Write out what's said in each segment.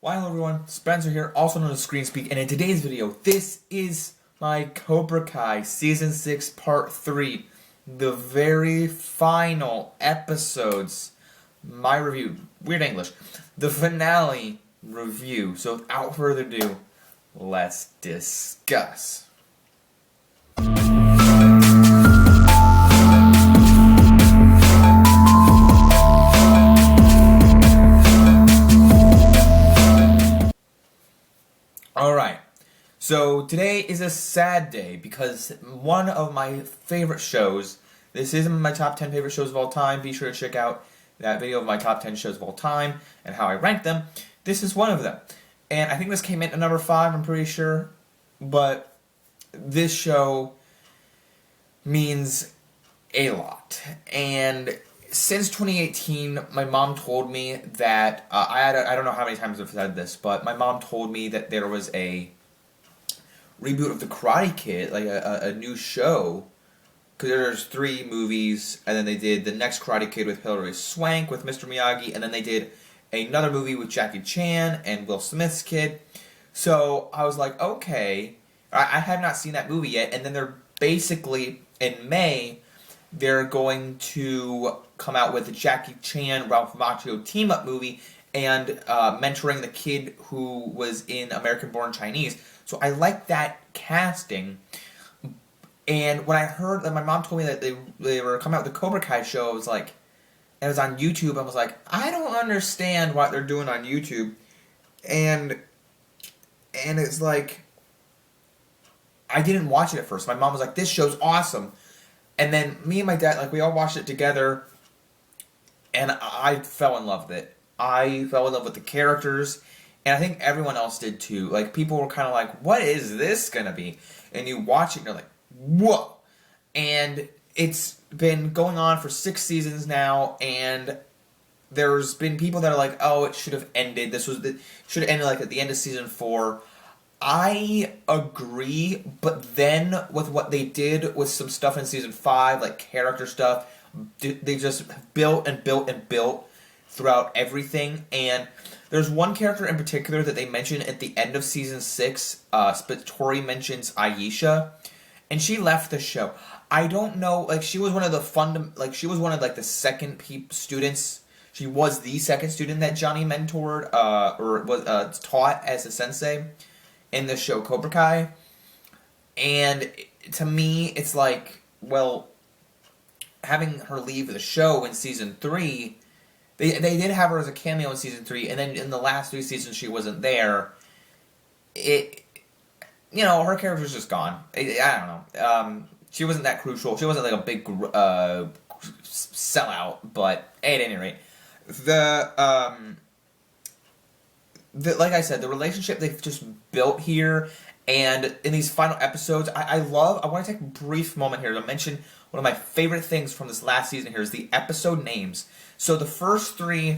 Hello everyone, Spencer here, also known as Screen Speak, and in today's video, this is my Cobra Kai Season 6 Part 3, the very final episodes, my review, weird English, the finale review. So without further ado, let's discuss. Alright, so today is a sad day because one of my favorite shows, this isn't my top 10 favorite shows of all time, be sure to check out that video of my top 10 shows of all time and how I rank them. This is one of them. And I think this came in at number 5, I'm pretty sure, but this show means a lot. And since 2018, my mom told me that, I don't know how many times I've said this, but my mom told me that there was a reboot of The Karate Kid, like a new show, because there's 3 movies, and then they did the next Karate Kid with Hilary Swank, with Mr. Miyagi, and then they did another movie with Jackie Chan and Will Smith's kid. So I was like, okay, I have not seen that movie yet, and then they're basically, in May, they're going to come out with a Jackie Chan, Ralph Macchio team-up movie and mentoring the kid who was in American Born Chinese. So I like that casting. And when I heard that my mom told me that they were coming out with the Cobra Kai show, I was like, it was on YouTube, I was like, I don't understand what they're doing on YouTube. And it's like, I didn't watch it at first. My mom was like, this show's awesome. And then me and my dad, like, we all watched it together, and I fell in love with it. I fell in love with the characters, and I think everyone else did too. Like, people were kind of like, what is this gonna be? And you watch it, and you're like, whoa! And it's been going on for 6 seasons now, and there's been people that are like, oh, it should have ended. Should have ended, like, at the end of season 4. I agree, but then with what they did with some stuff in season 5, like character stuff, they just built and built and built throughout everything. And there's one character in particular that they mention at the end of season 6. Tori mentions Aisha, and she left the show. I don't know, like, she was one of the she was one of, like, the second students. She was the second student that Johnny mentored, or was taught as a sensei in the show Cobra Kai. And to me, it's like, well, having her leave the show in season 3, they did have her as a cameo in season 3, and then in the last 3 seasons she wasn't there. Her character's just gone. I don't know. She wasn't that crucial. She wasn't like a big sellout, but at any rate, like I said, the relationship they've just built here, and in these final episodes, I want to take a brief moment here to mention one of my favorite things from this last season here is the episode names. So the first 3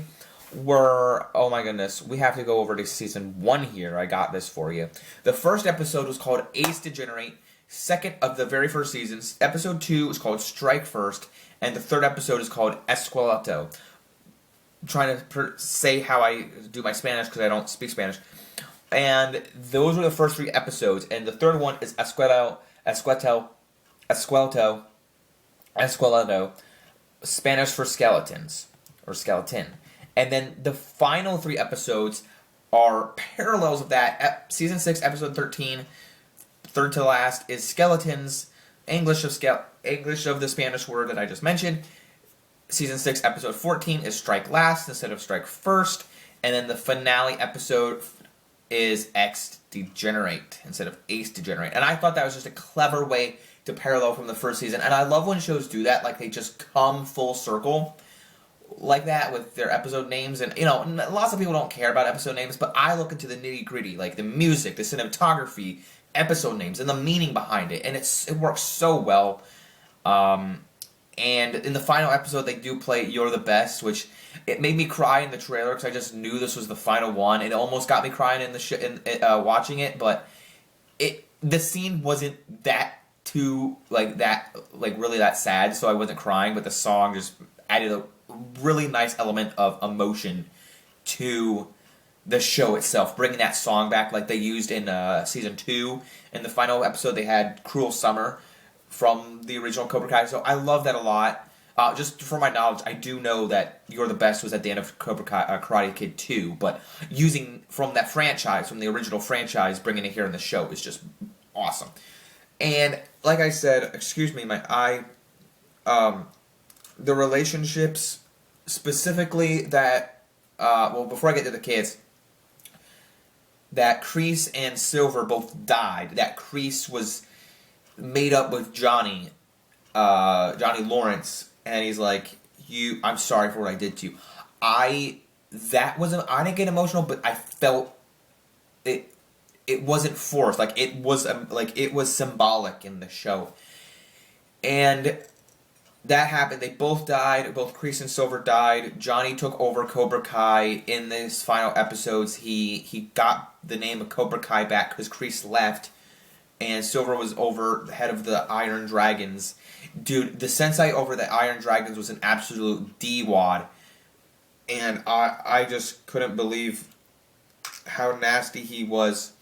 were, oh my goodness, we have to go over to season 1 here. I got this for you. The first episode was called Ace Degenerate, second of the very first season. Episode 2 was called Strike First, and the third episode is called Esqueleto. I'm trying to say how I do my Spanish because I don't speak Spanish. And those were the first 3 episodes. And the third one is Esqueleto, Spanish for skeletons, or skeleton. And then the final 3 episodes are parallels of that. Season 6, episode 13, third to last, is skeletons, English of the Spanish word that I just mentioned. Season 6, episode 14 is Strike Last instead of Strike First. And then the finale episode is X Degenerate instead of Ace Degenerate. And I thought that was just a clever way to parallel from the first season. And I love when shows do that, like they just come full circle like that with their episode names. And, lots of people don't care about episode names, but I look into the nitty-gritty, like the music, the cinematography, episode names, and the meaning behind it. And it works so well. And in the final episode, they do play You're the Best, which it made me cry in the trailer because I just knew this was the final one. It almost got me crying in watching it, but the scene wasn't really that sad, so I wasn't crying, but the song just added a really nice element of emotion to the show itself, bringing that song back like they used in season 2. In the final episode, they had "Cruel Summer" from the original Cobra Kai. So I love that a lot. Just for my knowledge, I do know that "You're the Best" was at the end of Cobra Kai, Karate Kid 2, but using from that franchise, from the original franchise, bringing it here in the show is just awesome. And like I said, excuse me, my eye. The relationships, specifically that, well, before I get to the kids, that Kreese and Silver both died. That Kreese was made up with Johnny Lawrence, and he's like, I'm sorry for what I did to you. I didn't get emotional, but I felt it wasn't forced. Like it was symbolic in the show. And that happened. They both died. Both Kreese and Silver died. Johnny took over Cobra Kai in these final episodes. He got the name of Cobra Kai back because Kreese left, and Silver was over the head of the Iron Dragons. Dude, the sensei over the Iron Dragons was an absolute D-wad, and I just couldn't believe how nasty he was.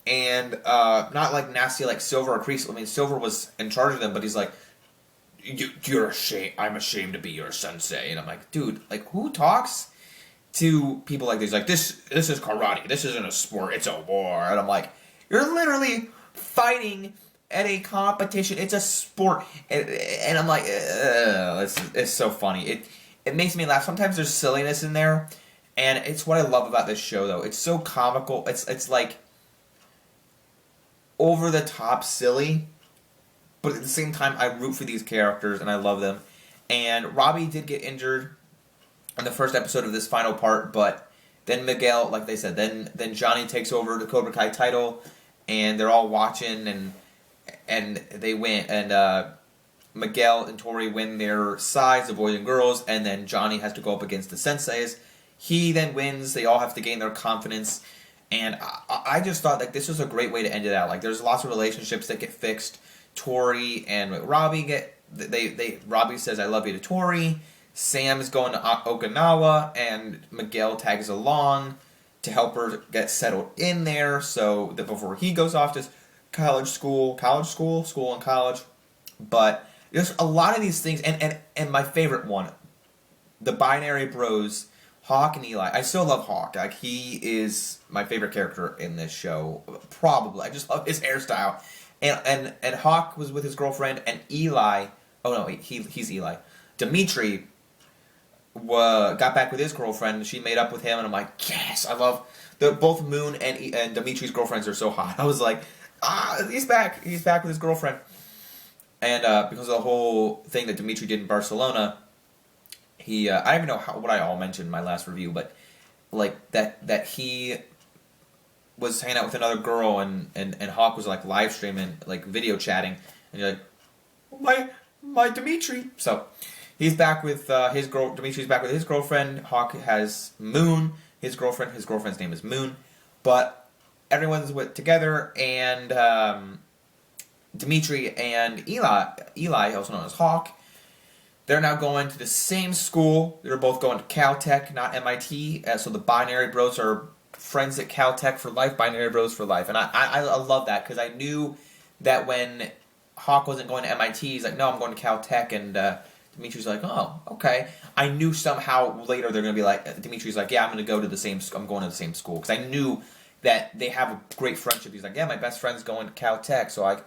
And not like nasty like Silver or Kreese. I mean, Silver was in charge of them, but he's like, You're ashamed. I'm ashamed to be your sensei. And I'm like, dude, like, who talks to people like this? Like, this is karate. This isn't a sport. It's a war. And I'm like, you're literally fighting at a competition. It's a sport. And I'm like, it's so funny. It makes me laugh. Sometimes there's silliness in there, and it's what I love about this show, though. It's so comical. It's like over the top silly. But at the same time, I root for these characters, and I love them. And Robbie did get injured in the first episode of this final part, but then Miguel, like they said, then Johnny takes over the Cobra Kai title, and they're all watching, and they win. And Miguel and Tori win their sides, the boys and girls, and then Johnny has to go up against the senseis. He then wins. They all have to gain their confidence. And I just thought like this was a great way to end it out. Like there's lots of relationships that get fixed. Tori and Robbie Robbie says I love you to Tori. Sam's going to Okinawa, and Miguel tags along to help her get settled in there so that before he goes off to school and college. But there's a lot of these things, and my favorite one, the binary bros, Hawk and Eli. I still love Hawk. Like he is my favorite character in this show, probably. I just love his hairstyle. And Hawk was with his girlfriend, and Eli. Oh no, he's Eli. Dimitri got back with his girlfriend. She made up with him, and I'm like, yes, I love both Moon and Dimitri's girlfriends are so hot. I was like, he's back. He's back with his girlfriend, and because of the whole thing that Dimitri did in Barcelona, I don't even know what I all mentioned in my last review, but like that he was hanging out with another girl, and Hawk was like live streaming, like video chatting, and you're like, my Dimitri. So he's back with his girl. Dimitri's back with his girlfriend. Hawk has Moon, his girlfriend. His girlfriend's name is Moon, but everyone's together, and Dimitri and Eli, also known as Hawk, they're now going to the same school. They're both going to Caltech, not MIT. So the binary bros are friends at Caltech for life, binary bros for life. And I love that, because I knew that when Hawk wasn't going to MIT, he's like, no, I'm going to Caltech, and Dimitri's like, oh, okay. I knew somehow later they're going to be like, Dimitri's like, yeah, I'm going to go to the same school, because I knew that they have a great friendship. He's like, yeah, my best friend's going to Caltech, so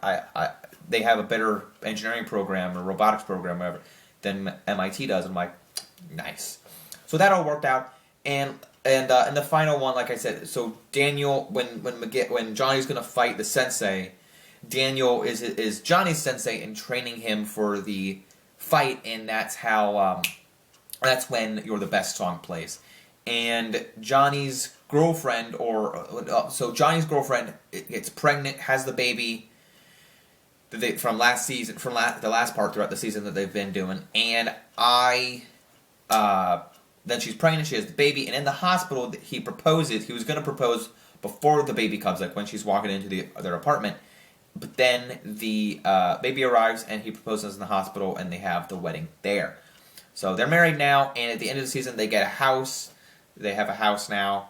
they have a better engineering program or robotics program, whatever, than MIT does. I'm like, nice. So that all worked out, and in the final one, like I said, so Daniel, when Johnny's gonna fight the sensei, Daniel is Johnny's sensei and training him for the fight, and that's how that's when "You're the Best" song plays. And Johnny's girlfriend, Johnny's girlfriend gets pregnant, has the baby from last season, the last part throughout the season that they've been doing, and then she's pregnant, she has the baby, and in the hospital, he proposes. He was going to propose before the baby comes, like when she's walking into their apartment. But then the baby arrives, and he proposes in the hospital, and they have the wedding there. So they're married now, and at the end of the season, they get a house. They have a house now,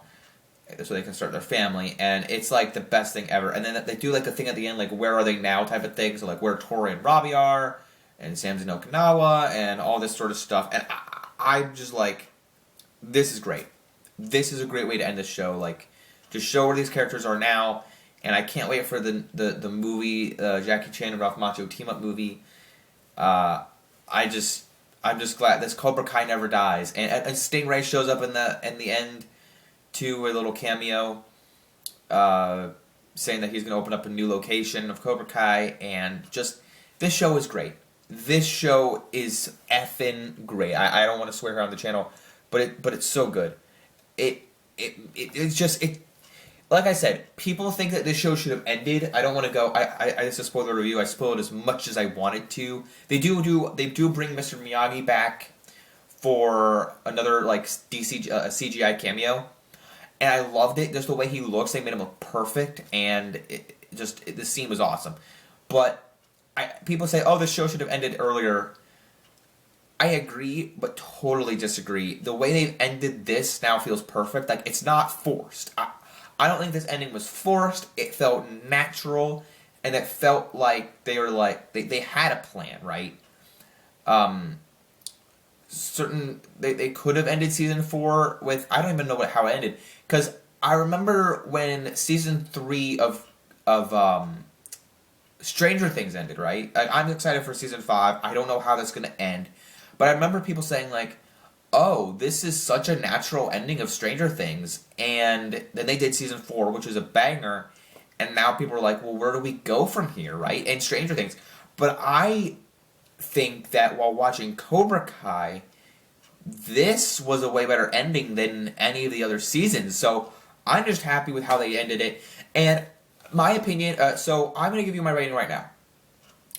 so they can start their family, and it's like the best thing ever. And then they do like a thing at the end, like where are they now type of thing. So like where Tori and Robbie are, and Sam's in Okinawa, and all this sort of stuff. And I'm just like, this is great. This is a great way to end the show. Like, just show where these characters are now. And I can't wait for the movie, Jackie Chan and Ralph Macchio team up movie. I'm just glad this Cobra Kai never dies, and Stingray shows up in the end too, with a little cameo, saying that he's going to open up a new location of Cobra Kai, and just this show is great. This show is effing great. I don't want to swear here on the channel, but it's so good. It's just. Like I said, people think that this show should have ended. I don't want to go. It's a spoiler review. I spoiled as much as I wanted to. They do bring Mr. Miyagi back for another like CGI cameo, and I loved it. Just the way he looks, they made him look perfect, and the scene was awesome. But people say, "Oh, this show should have ended earlier." I agree, but totally disagree. The way they've ended this now feels perfect. Like, it's not forced. I don't think this ending was forced. It felt natural, and it felt like they were like they had a plan, right? They could have ended season 4 with, I don't even know how it ended, because I remember when season 3 of Stranger Things ended, right? I'm excited for season 5. I don't know how that's gonna end, but I remember people saying like, oh, this is such a natural ending of Stranger Things. And then they did season 4, which is a banger. And now people are like, well, where do we go from here, right? And Stranger Things. But I think that while watching Cobra Kai, this was a way better ending than any of the other seasons. So I'm just happy with how they ended it. And my opinion, so I'm going to give you my rating right now.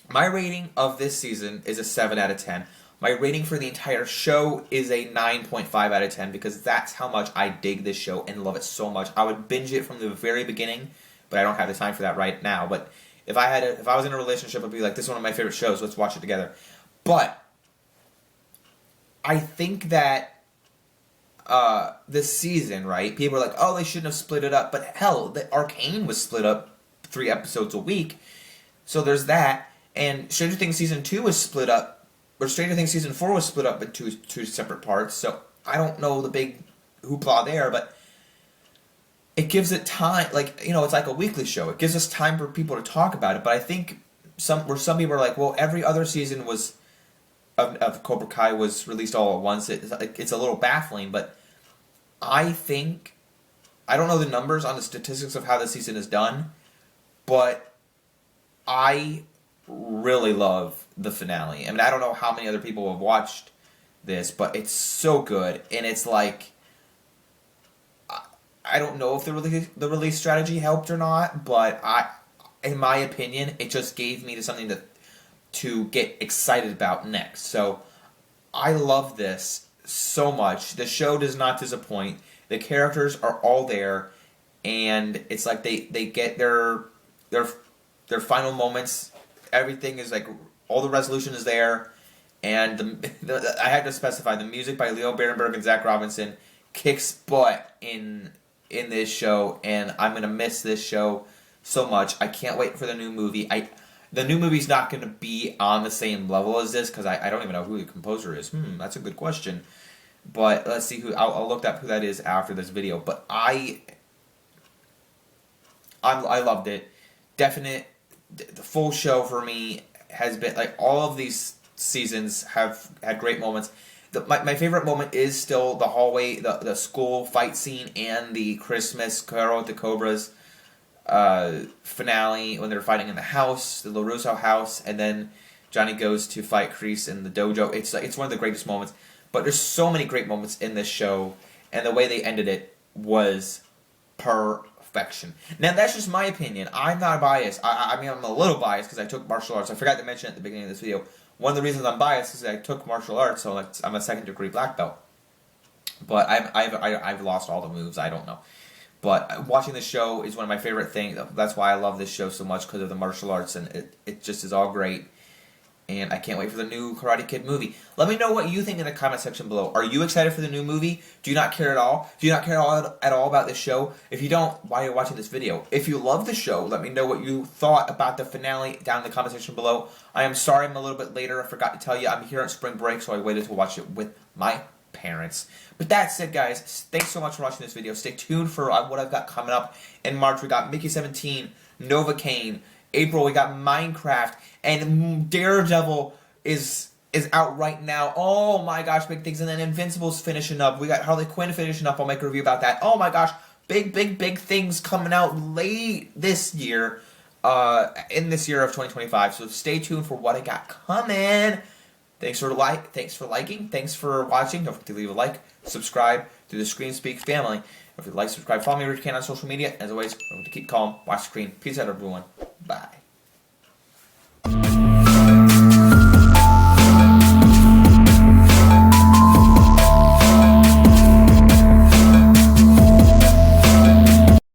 My rating of this season is a 7 out of 10. My rating for the entire show is a 9.5 out of 10 because that's how much I dig this show and love it so much. I would binge it from the very beginning, but I don't have the time for that right now. But if I was in a relationship, I'd be like, this is one of my favorite shows, let's watch it together. But I think that this season, right, people are like, oh, they shouldn't have split it up. But hell, the Arcane was split up 3 episodes a week. So there's that. And Stranger Things Season 2 was split up. Or Stranger Things Season 4 was split up into two separate parts, so I don't know the big hoopla there, but it gives it time, like, you know, it's like a weekly show. It gives us time for people to talk about it, but I think some people are like, well, every other season was of Cobra Kai was released all at once. It's a little baffling, but I think, I don't know the numbers on the statistics of how the season is done, but I really love the finale. I mean, I don't know how many other people have watched this, but it's so good, and it's like, I don't know if the release strategy helped or not, but in my opinion, it just gave me something to get excited about next. So I love this so much. The show does not disappoint. The characters are all there, and it's like they get their final moments. Everything is like, all the resolution is there, and I have to specify, the music by Leo Berenberg and Zach Robinson kicks butt in this show, and I'm gonna miss this show so much. I can't wait for the new movie. The new movie's not gonna be on the same level as this, because I don't even know who the composer is. That's a good question. But let's see who. I'll look up who that is after this video. But I loved it. The full show for me has been, like, all of these seasons have had great moments. My favorite moment is still the hallway, the school fight scene, and the Christmas Carol with the Cobras finale when they're fighting in the house, the LaRusso house, and then Johnny goes to fight Kreese in the dojo. It's one of the greatest moments. But there's so many great moments in this show, and the way they ended it was perfection. Now, that's just my opinion. I'm not biased. I mean, I'm a little biased because I took martial arts. I forgot to mention at the beginning of this video, one of the reasons I'm biased is that I took martial arts, so I'm a second-degree black belt. But I've lost all the moves. I don't know. But watching the show is one of my favorite things. That's why I love this show so much, because of the martial arts, and it just is all great. And I can't wait for the new Karate Kid movie. Let me know what you think in the comment section below. Are you excited for the new movie? Do you not care at all? Do you not care at all about this show? If you don't, why are you watching this video? If you love the show, let me know what you thought about the finale down in the comment section below. I am sorry I'm a little bit later. I forgot to tell you I'm here on spring break, so I waited to watch it with my parents. But that said, guys, thanks so much for watching this video. Stay tuned for what I've got coming up. In March, we got Mickey 17, Novocaine. April, we got Minecraft, and Daredevil is out right now. Oh my gosh, big things. And then Invincible's finishing up. We got Harley Quinn finishing up. I'll make a review about that. Oh my gosh, big things coming out late this year, in this year of 2025. So stay tuned for what I got coming. Thanks for liking. Thanks for watching. Don't forget to leave a like, subscribe to the Screen Speak family. If you'd like, subscribe, follow me where you can on social media. As always, remember to keep calm, watch the screen. Peace out, everyone. Bye.